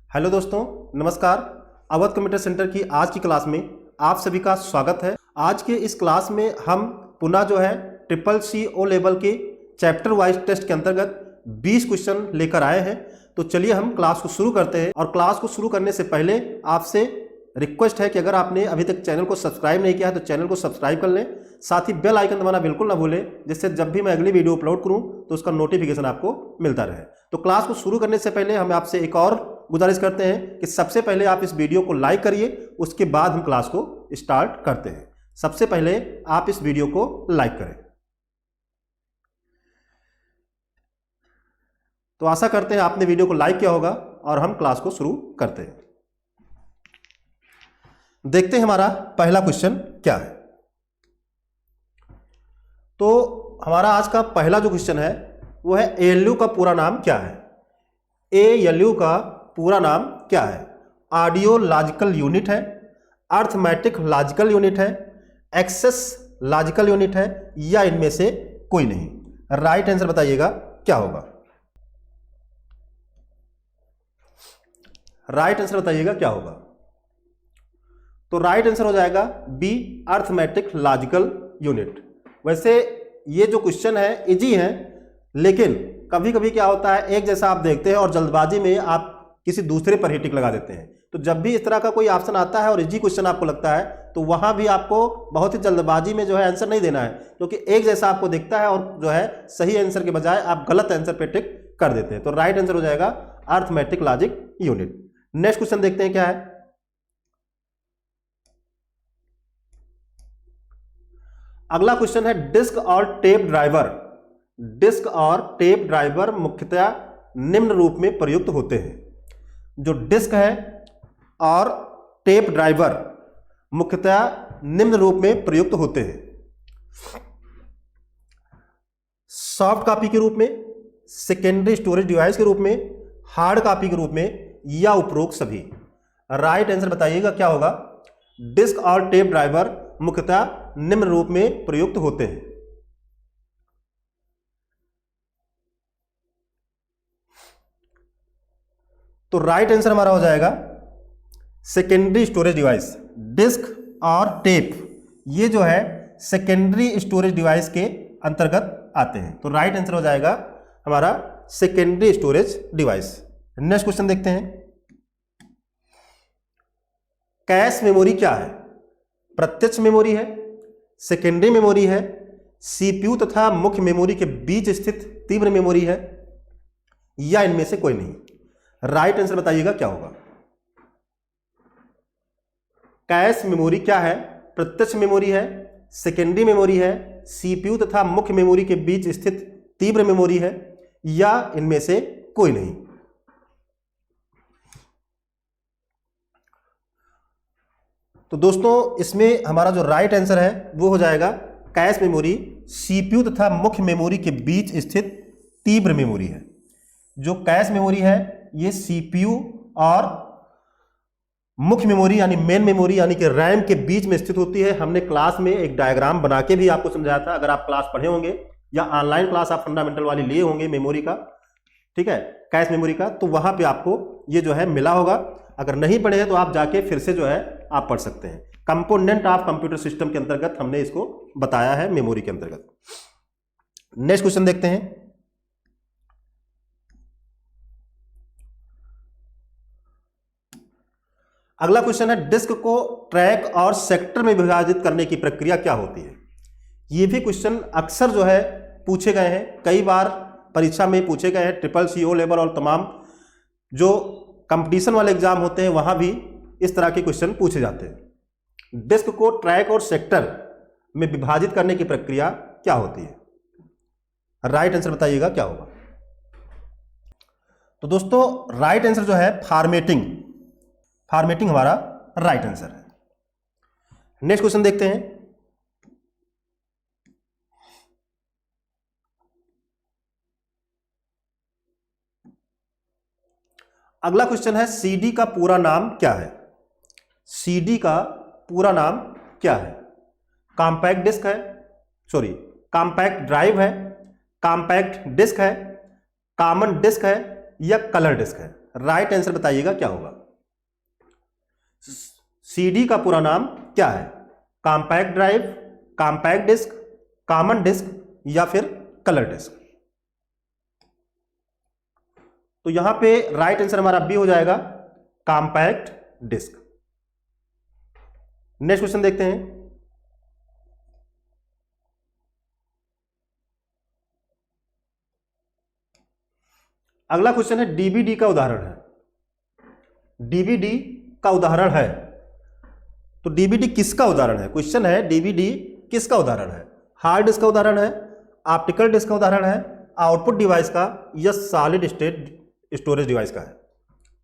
Hello दोस्तों, नमस्कार। Awadh computer centre की आज की क्लास में आप सभी का स्वागत है। आज के इस क्लास में हम पुनः जो है CCC ओ लेवल के चैप्टर वाइज टेस्ट के अंतर्गत 20 क्वेश्चन लेकर आए हैं। तो चलिए हम क्लास को शुरू करते हैं। और क्लास को शुरू करने से पहले आपसे रिक्वेस्ट है कि अगर आपने अभी तक चैनल को सब्सक्राइब नहीं किया है तो चैनल को सब्सक्राइब कर लें, साथ ही बेल आइकन दबाना बिल्कुल ना भूलें, जिससे जब भी मैं अगली वीडियो अपलोड करूं तो उसका नोटिफिकेशन आपको मिलता रहे। तो क्लास को शुरू करने से पहले हम आपसे एक और गुजारिश करते हैं कि सबसे पहले आप इस वीडियो को लाइक करिए, उसके बाद हम क्लास को स्टार्ट करते हैं। सबसे पहले आप इस वीडियो को लाइक करें। तो आशा करते हैं आपने वीडियो को लाइक किया होगा और हम क्लास को शुरू करते हैं। देखते हैं हमारा पहला क्वेश्चन क्या है। तो हमारा आज का पहला जो क्वेश्चन है वो है ALU का पूरा नाम क्या है। ALU का पूरा नाम क्या है? ऑडियो लॉजिकल यूनिट है, अर्थमेटिक लॉजिकल यूनिट है, एक्सेस लॉजिकल यूनिट है, या इनमें से कोई नहीं। राइट आंसर बताइएगा क्या होगा। राइट आंसर बताइएगा क्या होगा। तो राइट आंसर हो जाएगा बी, अर्थमेटिक लॉजिकल यूनिट। वैसे ये जो क्वेश्चन है इजी है, लेकिन कभी कभी क्या होता है एक जैसा आप देखते हैं और जल्दबाजी में आप किसी दूसरे पर ही टिक लगा देते हैं। तो जब भी इस तरह का कोई ऑप्शन आता है और इजी क्वेश्चन आपको लगता है तो वहां भी आपको बहुत ही जल्दबाजी में जो है आंसर नहीं देना है, क्योंकि एक जैसा आपको दिखता है और जो है सही आंसर के बजाय आप गलत आंसर पे टिक कर देते हैं। तो राइट आंसर हो जाएगा arithmetic logic unit. Next question देखते हैं क्या है। अगला क्वेश्चन है डिस्क और टेप ड्राइवर। डिस्क और टेप ड्राइवर मुख्यतः निम्न रूप में प्रयुक्त होते हैं। जो डिस्क है और टेप ड्राइवर मुख्यतः निम्न रूप में प्रयुक्त होते हैं। सॉफ्ट कॉपी के रूप में, सेकेंडरी स्टोरेज डिवाइस के रूप में, हार्ड कॉपी के रूप में, या उपरोक्त सभी। राइट आंसर बताइएगा क्या होगा। डिस्क और टेप ड्राइवर मुख्यतः निम्न रूप में प्रयुक्त होते हैं। तो राइट आंसर हमारा हो जाएगा सेकेंडरी स्टोरेज डिवाइस। डिस्क और टेप ये जो है सेकेंडरी स्टोरेज डिवाइस के अंतर्गत आते हैं। तो राइट आंसर हो जाएगा हमारा secondary storage device. Next question देखते हैं। कैश मेमोरी क्या है? प्रत्यक्ष मेमोरी है, सेकेंडरी मेमोरी है, CPU तथा मुख्य मेमोरी के बीच स्थित तीव्र मेमोरी है, या इनमें से कोई नहीं। राइट आंसर बताइएगा क्या होगा। कैश मेमोरी क्या है? प्रत्यक्ष मेमोरी है, सेकेंडरी मेमोरी है, CPU तथा मुख्य मेमोरी के बीच स्थित तीव्र मेमोरी है, या इनमें से कोई नहीं। तो दोस्तों इसमें हमारा जो राइट आंसर है वो हो जाएगा कैश मेमोरी CPU तथा मुख्य मेमोरी के बीच स्थित तीव्र मेमोरी है। जो कैश मेमोरी है ये CPU और मुख्य मेमोरी यानी मेन मेमोरी यानी कि रैम के बीच में स्थित होती है। हमने क्लास में एक डायग्राम बना के भी आपको समझाया था। अगर आप क्लास पढ़े होंगे या ऑनलाइन क्लास आप फंडामेंटल वाली लिए होंगे मेमोरी का, ठीक है, कैश मेमोरी का, तो वहां पे आपको ये जो है मिला होगा। अगर नहीं पढ़े हैं तो आप जाके फिर से जो है आप पढ़ सकते हैं। कंपोनेंट ऑफ कंप्यूटर सिस्टम के अंतर्गत हमने इसको बताया है मेमोरी के अंतर्गत। नेक्स्ट क्वेश्चन देखते हैं। अगला क्वेश्चन है डिस्क को ट्रैक और सेक्टर में विभाजित करने की प्रक्रिया क्या होती है। ये भी क्वेश्चन अक्सर जो है पूछे गए हैं, कई बार परीक्षा में पूछे गए हैं। CCC ओ लेवल और तमाम जो कंपटीशन वाले एग्जाम होते हैं वहां भी इस तरह के क्वेश्चन पूछे जाते हैं। डिस्क को ट्रैक और सेक्टर में विभाजित करने की प्रक्रिया क्या होती है। राइट आंसर बताइएगा क्या होगा। तो दोस्तों राइट आंसर जो है फॉर्मेटिंग। फॉर्मेटिंग हमारा राइट आंसर है। नेक्स्ट क्वेश्चन देखते हैं। अगला क्वेश्चन है CD का पूरा नाम क्या है। CD का पूरा नाम क्या है? कॉम्पैक्ट डिस्क है, सॉरी कॉम्पैक्ट ड्राइव है, कॉम्पैक्ट डिस्क है, कॉमन डिस्क है, या कलर डिस्क है। राइट आंसर बताइएगा क्या होगा। सीडी का पूरा नाम क्या है? Compact drive, compact disc, common disc या फिर कलर डिस्क। तो यहां पे राइट आंसर हमारा बी हो जाएगा, कॉम्पैक्ट डिस्क। नेक्स्ट क्वेश्चन देखते हैं। अगला क्वेश्चन है डीवीडी का उदाहरण है। डीवीडी का उदाहरण है, तो डीवीडी किसका उदाहरण है? क्वेश्चन है डीवीडी किसका उदाहरण है? हार्ड डिस्क का उदाहरण है, ऑप्टिकल डिस्क का उदाहरण है, आउटपुट डिवाइस का या सॉलिड स्टेट स्टोरेज डिवाइस का है?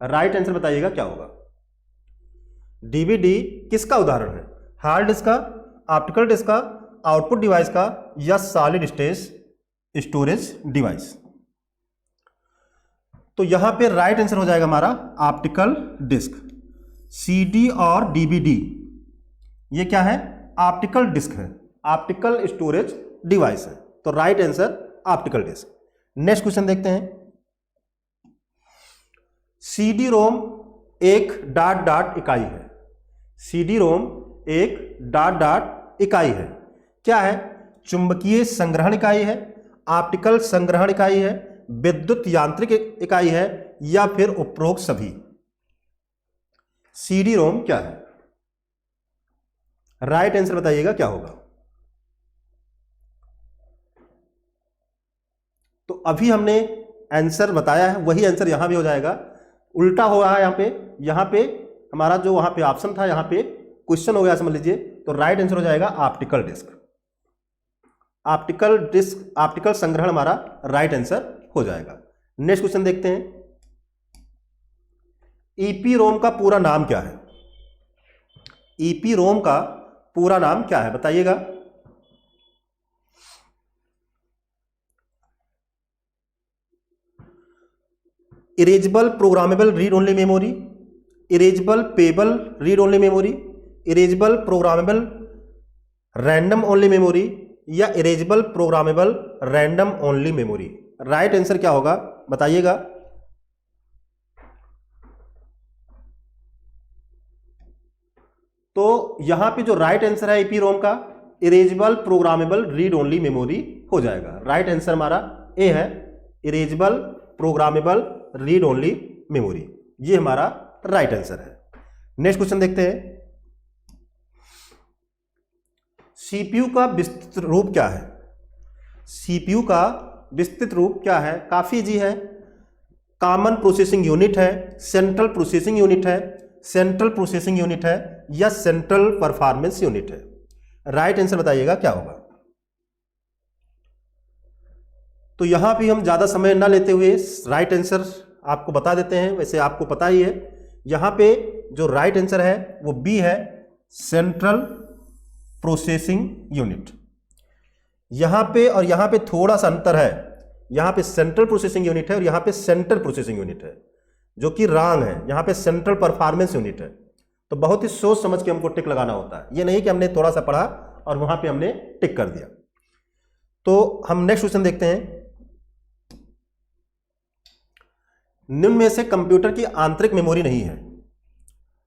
राइट आंसर बताइएगा क्या होगा। डीवीडी किसका उदाहरण है? हार्ड डिस्क का, ऑप्टिकल डिस्क का, आउटपुट डिवाइस का या सॉलिड स्टेट स्टोरेज डिवाइस? तो यहां पे राइट आंसर हो जाएगा हमारा ऑप्टिकल डिस्क। सीडी और डीवीडी ये क्या है? ऑप्टिकल डिस्क है, ऑप्टिकल स्टोरेज डिवाइस है। तो right answer optical disc. Next question देखते हैं। सीडी रोम एक डॉट डॉट इकाई है। सीडी रोम एक डॉट डॉट इकाई है, क्या है? चुंबकीय संग्रहण इकाई है, ऑप्टिकल संग्रहण इकाई है, विद्युत यांत्रिक इकाई है या फिर उपरोक्त सभी? सीडी रोम क्या है? राइट आंसर बताइएगा क्या होगा। तो अभी हमने आंसर बताया है, वही आंसर यहां भी हो जाएगा। उल्टा हो रहा है यहां पे हमारा जो वहां पे ऑप्शन था, यहां पे क्वेश्चन हो गया समझ लीजिए। तो राइट आंसर हो जाएगा optical disc. Optical disc, optical संग्रहण हमारा राइट आंसर हो जाएगा। नेक्स्ट क्वेश्चन देखते हैं। ईपी रोम का पूरा नाम क्या है? ईपी रोम का पूरा नाम क्या है बताइएगा। Erasable programmable read only memory, erasable pable read only memory, erasable programmable random only memory या erasable programmable random only memory? Right answer क्या होगा बताइएगा। तो यहां पे जो राइट आंसर है ईपी रोम का, erasable programmable read only memory हो जाएगा। राइट आंसर हमारा ए है, erasable programmable read only memory, ये हमारा राइट आंसर है। नेक्स्ट क्वेश्चन देखते हैं। सीपीयू का विस्तृत रूप क्या है? सीपीयू का विस्तृत रूप क्या है? काफी इजी है। कॉमन प्रोसेसिंग यूनिट है, सेंट्रल प्रोसेसिंग यूनिट है, सेंट्रल प्रोसेसिंग यूनिट है या सेंट्रल परफॉर्मेंस यूनिट है? राइट आंसर बताइएगा क्या होगा। तो यहां भी हम ज्यादा समय ना लेते हुए राइट आंसर आपको बता देते हैं। वैसे आपको पता ही है, यहां पे जो राइट आंसर है वो बी है, सेंट्रल प्रोसेसिंग यूनिट। यहां पे और यहां पे थोड़ा सा अंतर है, यहां पे सेंट्रल प्रोसेसिंग यूनिट है और यहां पे सेंट्रल प्रोसेसिंग यूनिट है, जो कि रॉन्ग है। यहां पे सेंट्रल परफॉर्मेंस यूनिट है। तो बहुत ही सोच समझ के हमको टिक लगाना होता है, ये नहीं कि हमने थोड़ा सा पढ़ा और वहां पे हमने टिक कर दिया। तो हम नेक्स्ट क्वेश्चन देखते हैं। निम्न में से कंप्यूटर की आंतरिक मेमोरी नहीं है।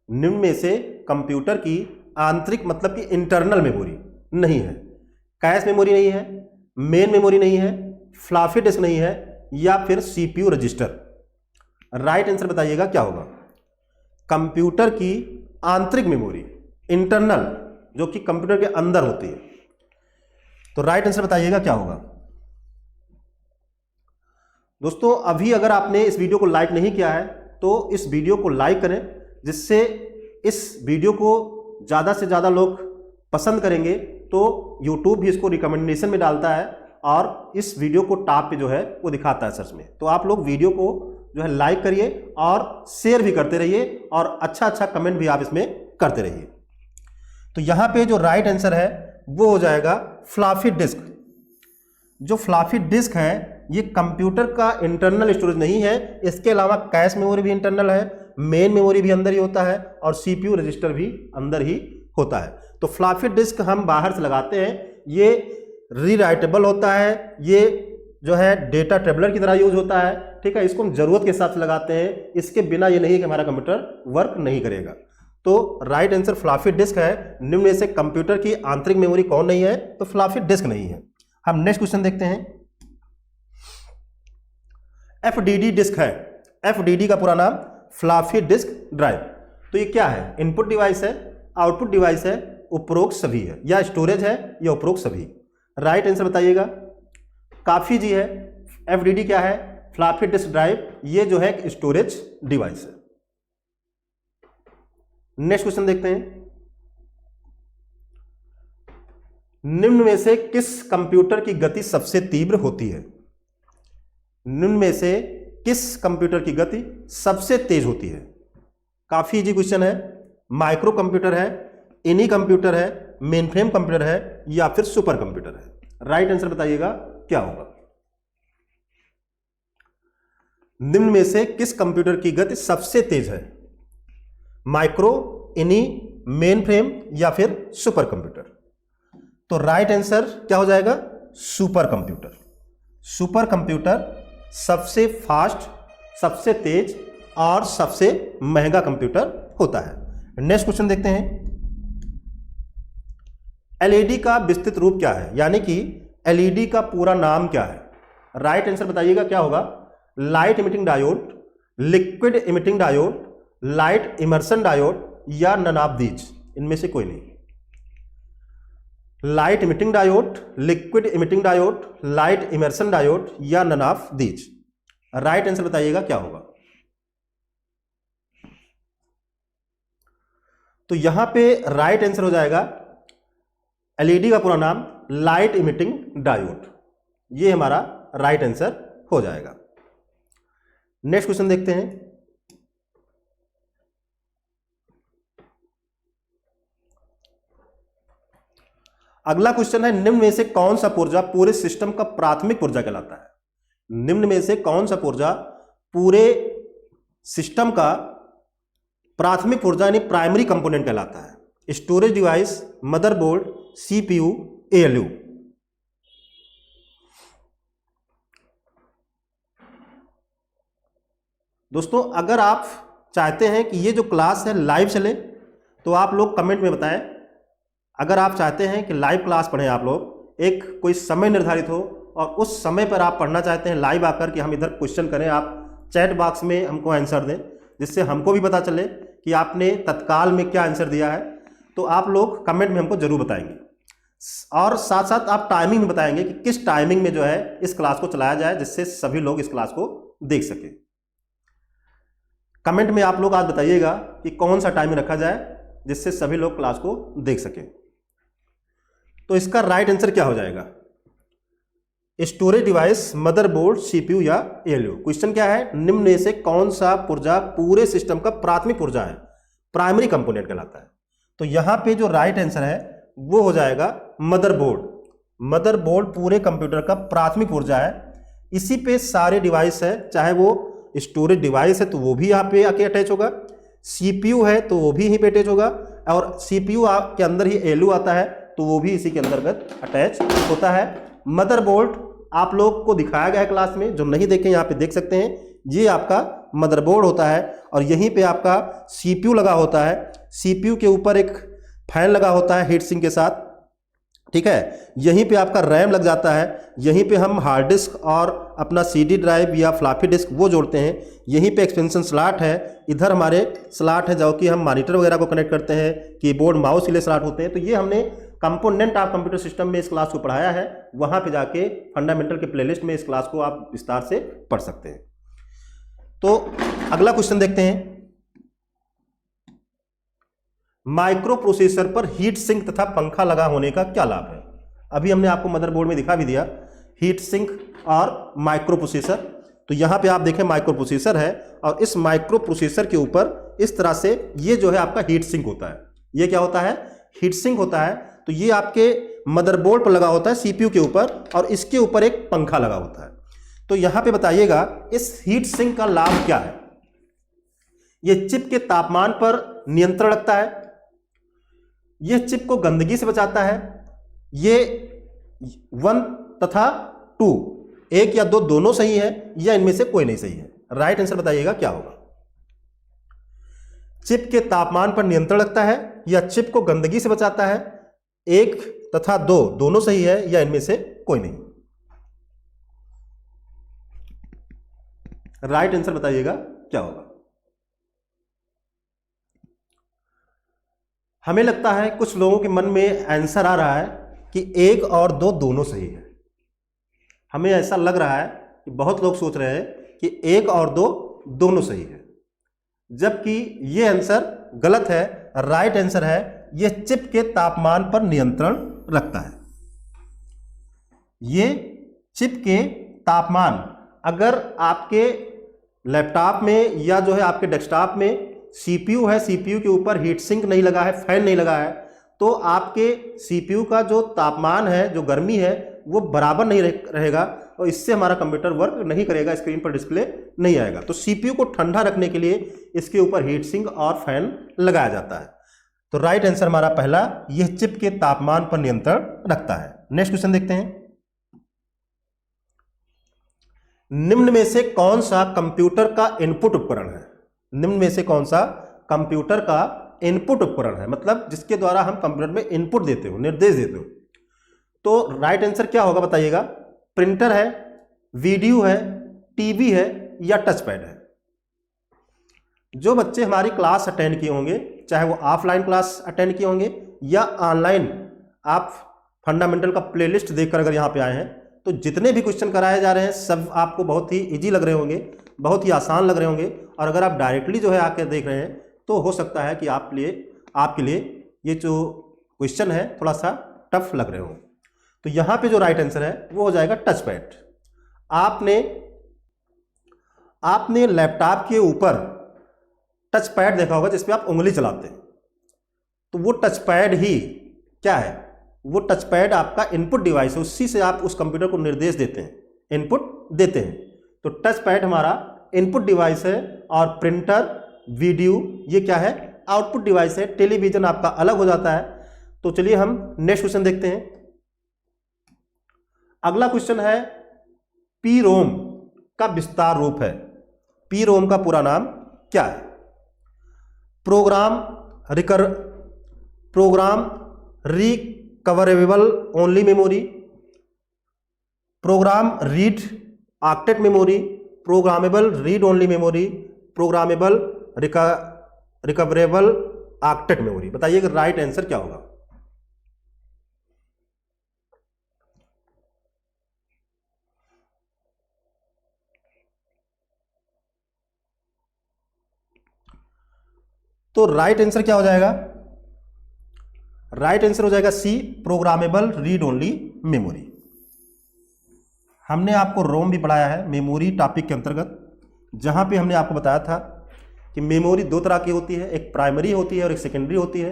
निम्न में से कंप्यूटर की आंतरिक मतलब कि इंटरनल मेमोरी नहीं है। कैश मेमोरी नहीं है, मेन मेमोरी नहीं है, फ्लॉपी डिस्क नहीं है या फिर सीपीयू रजिस्टर? राइट आंसर बताइएगा क्या होगा। कंप्यूटर की आंतरिक मेमोरी, इंटरनल, जो कि कंप्यूटर के अंदर होती है। तो राइट आंसर बताइएगा क्या होगा। दोस्तों अभी अगर आपने इस वीडियो को लाइक नहीं किया है तो इस वीडियो को लाइक करें, जिससे इस वीडियो को ज़्यादा से ज़्यादा लोग पसंद करेंगे तो YouTube भी इसको रिकमेंडेशन में डालता है और इस वीडियो को टॉप पे जो है वो दिखाता है सर्च में। तो आप लोग वीडियो को जो है लाइक करिए और शेयर भी करते रहिए और अच्छा अच्छा कमेंट भी आप इसमें करते रहिए। तो यहाँ पे जो राइट आंसर है वो हो जाएगा फ्लॉपी डिस्क। जो फ्लॉपी डिस्क है ये कंप्यूटर का इंटरनल स्टोरेज नहीं है, इसके अलावा कैश मेमोरी भी इंटरनल है, मेन मेमोरी भी अंदर ही होता है और सीपीयू रजिस्टर भी अंदर ही होता है। तो फ्लॉपी डिस्क हम बाहर से लगाते हैं, ये रीराइटेबल होता है, ये जो है डेटा ट्रेवलर की तरह यूज होता है, ठीक है। इसको हम जरूरत के हिसाब से लगाते हैं, इसके बिना ये नहीं है कि हमारा कंप्यूटर वर्क नहीं करेगा। तो राइट आंसर फ्लॉपी डिस्क है। निम्न में से कंप्यूटर की आंतरिक मेमोरी कौन नहीं है? तो फ्लॉपी डिस्क नहीं है। हम नेक्स्ट क्वेश्चन देखते हैं। एफडीडी डिस्क है। एफडीडी का पूरा नाम फ्लॉपी डिस्क ड्राइव। तो ये क्या है? इनपुट डिवाइस है, आउटपुट डिवाइस है, उपरोक्त सभी है, या स्टोरेज है या उपरोक्त सभी। राइट आंसर बताइएगा। काफी जी है। एफडीडी क्या है? Floppy disk drive. ये जो है एक स्टोरेज डिवाइस है। नेक्स्ट क्वेश्चन देखते हैं। निम्न में से किस कंप्यूटर की गति सबसे तीव्र होती है? निम्न में से किस कंप्यूटर की गति सबसे तेज होती है? काफी इजी क्वेश्चन है। माइक्रो कंप्यूटर है, इनी कंप्यूटर है, मेनफ्रेम कंप्यूटर है, या फिर सुपर कंप्यूटर है। राइट आंसर बताइएगा क्या होगा। निम्न में से किस कंप्यूटर की गति सबसे तेज है? माइक्रो, इनी, मेनफ्रेम या फिर सुपर कंप्यूटर। तो राइट आंसर क्या हो जाएगा? Super computer. सुपर कंप्यूटर सबसे फास्ट, सबसे तेज और सबसे महंगा कंप्यूटर होता है। नेक्स्ट क्वेश्चन देखते हैं। एलईडी का विस्तृत रूप क्या है? यानी कि एलईडी का पूरा नाम क्या है? राइट आंसर बताइएगा क्या होगा। Light emitting diode, liquid emitting diode, light immersion diode, या नन ऑफ दीज। इनमें से कोई नहीं। Light emitting diode, liquid emitting diode, light immersion diode, या none of these. Right answer बताइएगा क्या होगा। तो यहां पे राइट आंसर हो जाएगा एलईडी का पूरा नाम लाइट इमिटिंग डायोड। ये हमारा राइट आंसर हो जाएगा। नेक्स्ट क्वेश्चन देखते हैं। अगला क्वेश्चन है, निम्न में से कौन सा पुर्जा पूरे सिस्टम का प्राथमिक पुर्जा कहलाता है? निम्न में से कौन सा पुर्जा पूरे सिस्टम का प्राथमिक पुर्जा यानी प्राइमरी कंपोनेंट कहलाता है? Storage device, motherboard, CPU, ALU. दोस्तों अगर आप चाहते हैं कि ये जो क्लास है लाइव चले तो आप लोग कमेंट में बताएं। अगर आप चाहते हैं कि लाइव क्लास पढ़ें आप लोग, एक कोई समय निर्धारित हो और उस समय पर आप पढ़ना चाहते हैं लाइव आकर कि हम इधर क्वेश्चन करें, आप चैट बॉक्स में हमको आंसर दें, जिससे हमको भी पता चले कि आपने तत्काल में क्या आंसर दिया है। तो आप लोग कमेंट में हमको जरूर बताएंगे, और साथ साथ आप टाइमिंग में बताएंगे कि किस टाइमिंग में जो है इस क्लास को चलाया जाए, जिससे सभी लोग इस क्लास को देख सकें। कमेंट में आप लोग आज बताइएगा कि कौन सा टाइमिंग रखा जाए जिससे सभी लोग क्लास को देख सकें। तो इसका राइट आंसर क्या हो जाएगा? स्टोरेज डिवाइस, मदरबोर्ड, सीपीयू या एएलयू। क्वेश्चन क्या है? निम्न में से कौन सा पुर्जा पूरे सिस्टम का प्राथमिक पुर्जा है, प्राइमरी कंपोनेंट कहलाता है? तो यहां पे जो राइट आंसर है वो हो जाएगा मदरबोर्ड। मदरबोर्ड पूरे कंप्यूटर का प्राथमिक पुर्जा है। इसी पे सारे डिवाइस है, चाहे वो स्टोरेज डिवाइस है तो वो भी यहाँ पे आके अटैच होगा, सीपीयू है तो वो भी यहीं पे अटैच होगा, और सीपीयू के अंदर ही एएलयू आता है तो वो भी इसी के अंतर्गत अटैच होता है। मदरबोर्ड आप लोग को दिखाया गया है क्लास में, जो नहीं देखें यहाँ पे देख सकते हैं। ये आपका मदरबोर्ड होता है और यहीं पे आपका सीपीयू लगा होता है। सीपीयू के ऊपर एक फैन लगा होता है हीट सिंक के साथ, ठीक है। यहीं पे आपका रैम लग जाता है, यहीं पे हम हार्ड डिस्क और अपना सीडी ड्राइव या फ्लॉपी डिस्क वो जोड़ते हैं। यहीं पे एक्सपेंशन स्लॉट है, इधर हमारे स्लॉट है जो कि हम मॉनिटर वगैरह को कनेक्ट करते हैं, कीबोर्ड माउस के लिए स्लॉट होते हैं। तो ये हमने कंपोनेंट ऑफ कंप्यूटर सिस्टम में इस क्लास को पढ़ाया है, वहां पे जाके फंडामेंटल के प्लेलिस्ट में इस क्लास को आप विस्तार से पढ़ सकते हैं। तो अगला क्वेश्चन देखते हैं। माइक्रो प्रोसेसर पर हीट सिंक तथा पंखा लगा होने का क्या लाभ है? अभी हमने आपको मदरबोर्ड में दिखा भी दिया, हीट सिंक और माइक्रो प्रोसेसर। तो यहां पे आप देखें माइक्रो प्रोसेसर है और इस माइक्रो प्रोसेसर के ऊपर इस तरह से ये जो है आपका हीट सिंक होता है। ये क्या होता है? हीट सिंक होता है। तो ये आपके मदरबोर्ड पर लगा होता है सीपीयू के ऊपर, और इसके ऊपर एक पंखा लगा होता है। तो यहां पे बताइएगा इस हीट सिंक का लाभ क्या है? ये चिप के तापमान पर नियंत्रण रखता है, यह चिप को गंदगी से बचाता है, ये 1 तथा 2 एक या दो दोनों सही है या इनमें से कोई नहीं सही है। राइट आंसर बताइएगा क्या होगा। चिप के तापमान पर नियंत्रण रखता है या चिप को गंदगी से बचाता है। एक तथा दो दोनों सही है या इनमें से कोई नहीं। राइट आंसर बताइएगा क्या होगा। हमें लगता है कुछ लोगों के मन में आंसर आ रहा है कि एक और दो दोनों सही है। हमें ऐसा लग रहा है कि बहुत लोग सोच रहे हैं कि एक और दो दोनों सही है, जबकि यह आंसर गलत है। राइट आंसर है यह चिप के तापमान पर नियंत्रण रखता है। यह चिप के तापमान, अगर आपके लैपटॉप में या जो है आपके डेस्कटॉप में सीपीयू है, सीपीयू के ऊपर हीट सिंक नहीं लगा है, फैन नहीं लगा है, तो आपके सीपीयू का जो तापमान है, जो गर्मी है, वो बराबर नहीं रहेगा और इससे हमारा कंप्यूटर वर्क नहीं करेगा, स्क्रीन पर डिस्प्ले नहीं आएगा। तो सीपीयू को ठंडा रखने के लिए इसके ऊपर हीट सिंक और फैन लगाया जाता है। तो राइट आंसर हमारा पहला, यह चिप के तापमान पर नियंत्रण रखता है। नेक्स्ट क्वेश्चन देखते हैं। निम्न में से कौन सा कंप्यूटर का इनपुट उपकरण है? निम्न में से कौन सा कंप्यूटर का इनपुट उपकरण है, मतलब जिसके द्वारा हम कंप्यूटर में इनपुट देते हो, निर्देश देते हो। तो राइट आंसर क्या होगा बताइएगा। प्रिंटर है, वीडियो है, टीवी है या टच पैड है। जो बच्चे हमारी क्लास अटेंड किए होंगे, चाहे वो ऑफलाइन क्लास अटेंड किए होंगे या ऑनलाइन आप फंडामेंटल का प्लेलिस्ट देखकर अगर यहाँ पे आए हैं, तो जितने भी क्वेश्चन कराए जा रहे हैं सब आपको बहुत ही इजी लग रहे होंगे, बहुत ही आसान लग रहे होंगे। और अगर आप डायरेक्टली जो है आकर देख रहे हैं तो हो सकता है कि आपके लिए ये जो क्वेश्चन है थोड़ा सा टफ लग रहे हो। तो यहाँ पे जो राइट आंसर है वो हो जाएगा टच पैड। आपने लैपटॉप के ऊपर टच पैड देखा होगा जिसपे आप उंगली चलाते हैं, तो वो टच पैड ही क्या है, वो टच पैड आपका इनपुट डिवाइस है, उसी से आप उस कंप्यूटर को निर्देश देते हैं, इनपुट देते हैं। तो टच पैड हमारा इनपुट डिवाइस है और प्रिंटर, वीडियो ये क्या है, आउटपुट डिवाइस है। टेलीविजन आपका अलग हो जाता है। तो चलिए हम नेक्स्ट क्वेश्चन देखते हैं। अगला क्वेश्चन है, पी रोम का विस्तार रूप है। पी रोम का पूरा नाम क्या है? Program recoverable only memory, program read octet memory, programmable read only memory, programmable recoverable octet memory. बताइए कि राइट आंसर क्या होगा। तो राइट आंसर क्या हो जाएगा? राइट आंसर हो जाएगा सी, प्रोग्रामेबल रीड ओनली मेमोरी। हमने आपको रोम भी पढ़ाया है मेमोरी टॉपिक के अंतर्गत, जहां पे हमने आपको बताया था कि मेमोरी दो तरह की होती है, एक प्राइमरी होती है और एक सेकेंडरी होती है।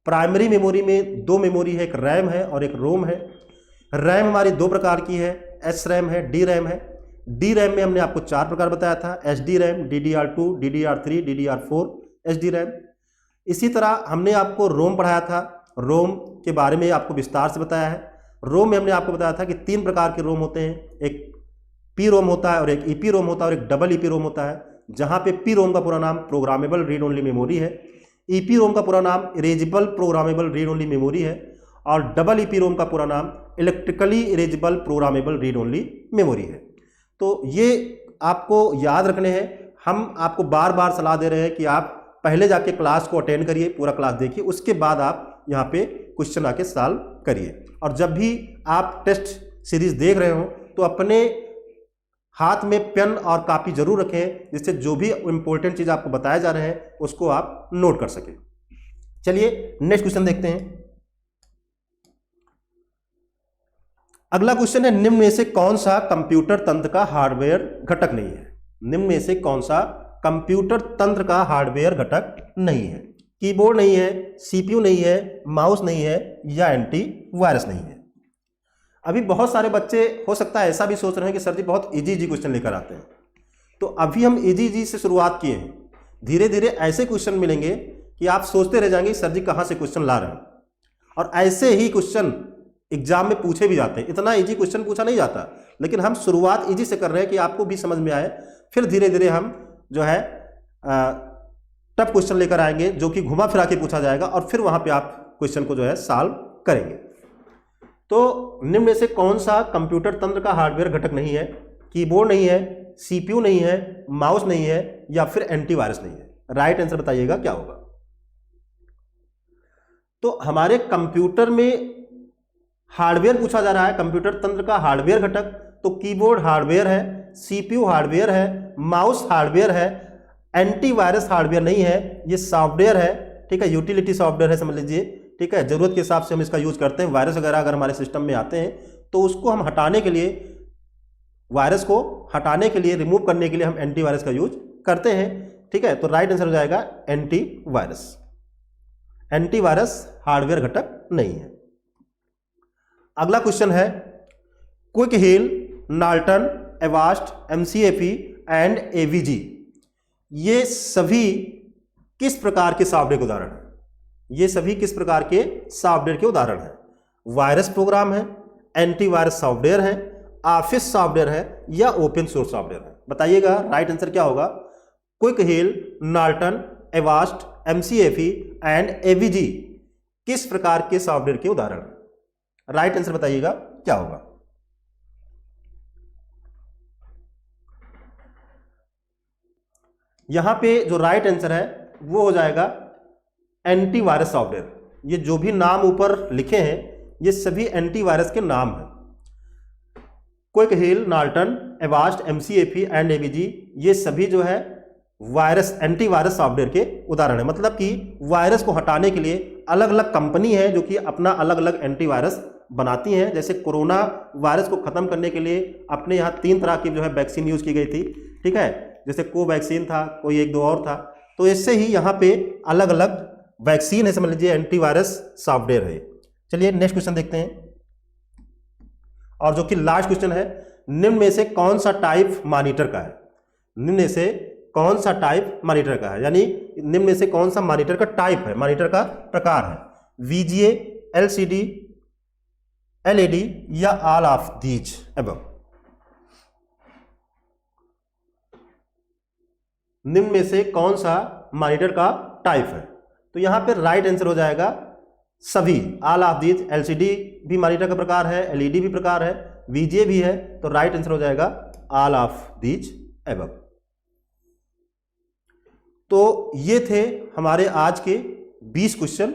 प्राइमरी मेमोरी में दो मेमोरी है, एक रैम है और एक रोम है। रैम हमारी दो प्रकार की है, एस रैम है, डी रैम है। डी रैम में हमने आपको चार प्रकार बताया था, H D RAM, DDR2, DDR3, DDR4 H D RAM. इसी तरह हमने आपको रोम पढ़ाया था, रोम के बारे में आपको विस्तार से बताया है। रोम में हमने आपको बताया था कि तीन प्रकार के रोम होते हैं, एक पी रोम होता है और एक ईपी रोम होता है और एक डबल ईपी रोम होता है। जहां पे पी रोम का पूरा नाम प्रोग्रामेबल रीड ओनली मेमोरी है, ईपी रोम का पूरा नाम erasable programmable read only memory है और डबल ईपी रोम का पूरा नाम electrically erasable programmable read only memory है। तो ये आपको याद रखने हैं। हम आपको बार बार सलाह दे रहे हैं कि आप पहले जाके क्लास को अटेंड करिए, पूरा क्लास देखिए, उसके बाद आप यहाँ पे क्वेश्चन आके सॉल्व करिए। और जब भी आप टेस्ट सीरीज देख रहे हो तो अपने हाथ में पेन और कॉपी जरूर रखें, जिससे जो भी इंपॉर्टेंट चीज़ आपको बताए जा रहे हैं उसको आप नोट कर सकें। चलिए नेक्स्ट क्वेश्चन देखते हैं। अगला क्वेश्चन है, निम्न में से कौन सा कंप्यूटर तंत्र का हार्डवेयर घटक नहीं है? निम्न में से कौन सा कंप्यूटर तंत्र का हार्डवेयर घटक नहीं है? कीबोर्ड नहीं है, सीपीयू नहीं है, माउस नहीं है या एंटी वायरस नहीं है। अभी बहुत सारे बच्चे हो सकता है ऐसा भी सोच रहे हैं कि सर जी बहुत इजी क्वेश्चन लेकर आते हैं। तो अभी हम इजी से शुरुआत किए हैं, धीरे धीरे ऐसे क्वेश्चन मिलेंगे कि आप सोचते रह जाएंगे सर जी कहाँ से क्वेश्चन ला रहे हैं। और ऐसे ही क्वेश्चन एग्जाम में पूछे भी जाते हैं। इतना इजी क्वेश्चन पूछा नहीं जाता, लेकिन हम शुरुआत इजी से कर रहे हैं कि आपको भी समझ में आए, फिर धीरे धीरे हम जो है टफ क्वेश्चन लेकर आएंगे जो कि घुमा फिरा के पूछा जाएगा, और फिर वहां पे आप क्वेश्चन को जो है सॉल्व करेंगे। तो निम्न में से कौन सा कंप्यूटर तंत्र का हार्डवेयर घटक नहीं है? कीबोर्ड नहीं है, सीपीयू नहीं है, माउस नहीं है, या फिर एंटीवायरस नहीं है? राइट आंसर बताइएगा क्या होगा। तो हमारे कंप्यूटर में हार्डवेयर पूछा जा रहा है, कंप्यूटर तंत्र का हार्डवेयर घटक, तो कीबोर्ड हार्डवेयर है, सीपीयू हार्डवेयर है, माउस हार्डवेयर है, एंटीवायरस हार्डवेयर नहीं है, ये सॉफ्टवेयर है, ठीक है, यूटिलिटी सॉफ्टवेयर है समझ लीजिए, ठीक है, जरूरत के हिसाब से हम इसका यूज करते हैं। वायरस वगैरह अगर हमारे सिस्टम में आते हैं तो उसको हम हटाने के लिए, वायरस को हटाने के लिए, रिमूव करने के लिए हम एंटीवायरस का यूज करते हैं, ठीक है। तो राइट आंसर हो जाएगा एंटीवायरस। एंटीवायरस हार्डवेयर घटक नहीं है। अगला क्वेश्चन है Quick Heal, Norton, Avast, McAfee and AVG, ये सभी किस प्रकार के सॉफ्टवेयर के उदाहरण हैं? ये सभी किस प्रकार के सॉफ्टवेयर के उदाहरण हैं? वायरस प्रोग्राम है, एंटीवायरस सॉफ्टवेयर है, ऑफिस सॉफ्टवेयर है, या ओपन सोर्स सॉफ्टवेयर है? बताइएगा राइट आंसर क्या होगा। Quick Heal, Norton, Avast, McAfee and AVG किस प्रकार के सॉफ्टवेयर के उदाहरण हैं? राइट आंसर बताइएगा क्या होगा। यहां पे जो राइट आंसर है वो हो जाएगा एंटीवायरस सॉफ्टवेयर। ये जो भी नाम ऊपर लिखे हैं ये सभी एंटीवायरस के नाम हैं। Quick Heal, Norton, Avast, McAfee and AVG ये सभी जो है वायरस, एंटीवायरस सॉफ्टवेयर के उदाहरण है। मतलब कि वायरस को हटाने के लिए अलग अलग कंपनी है जो कि अपना अलग अलग एंटीवायरस बनाती हैं। जैसे कोरोना वायरस को खत्म करने के लिए अपने यहाँ 3 तरह की जो है वैक्सीन यूज की गई थी, ठीक है, जैसे कोवैक्सीन था, कोई 1-2 और था। तो इससे ही यहाँ पे अलग अलग वैक्सीन है, समझ लीजिए एंटीवायरस सॉफ्टवेयर है। चलिए नेक्स्ट क्वेश्चन देखते हैं, और जो कि लास्ट क्वेश्चन है, निम्न में से कौन सा टाइप मॉनिटर का है? निम्न में से कौन सा टाइप मॉनिटर का है, यानी निम्न में से कौन सा मॉनिटर का टाइप है, मॉनिटर का प्रकार है? वीजीए, एलसीडी, एलईडी या ऑल ऑफ दीज अबव? निम्न में से कौन सा मॉनिटर का टाइप है? तो यहां पे राइट आंसर हो जाएगा सभी, ऑल ऑफ दीज। एलसीडी भी मॉनिटर का प्रकार है, एलईडी भी प्रकार है, वीजीए भी है, तो राइट आंसर हो जाएगा ऑल ऑफ दीज अबव। तो ये थे हमारे आज के 20 क्वेश्चन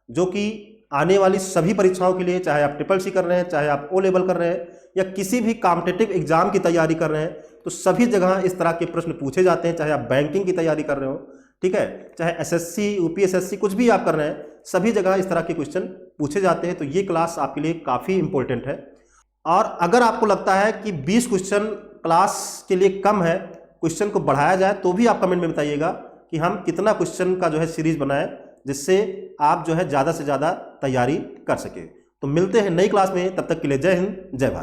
जो कि आने वाली सभी परीक्षाओं के लिए, चाहे आप ट्रिपल सी कर रहे हैं, चाहे आप ओ लेवल कर रहे हैं, या किसी भी कॉम्पिटिटिव एग्जाम की तैयारी कर रहे हैं, तो सभी जगह इस तरह के प्रश्न पूछे जाते हैं। चाहे आप बैंकिंग की तैयारी कर रहे हो, ठीक है, चाहे एसएससी, यूपीएसएससी, कुछ भी आप कर रहे हैं, सभी जगह इस तरह के क्वेश्चन पूछे जाते हैं। तो ये क्लास आपके लिए काफ़ी इंपॉर्टेंट है। और अगर आपको लगता है कि 20 क्वेश्चन क्लास के लिए कम है, क्वेश्चन को बढ़ाया जाए, तो भी आप कमेंट में बताइएगा कि हम कितना क्वेश्चन का जो है सीरीज बनाएं, जिससे आप जो है ज़्यादा से ज़्यादा तैयारी कर सके। तो मिलते हैं नई क्लास में, तब तक के लिए जय हिंद, जय भारत।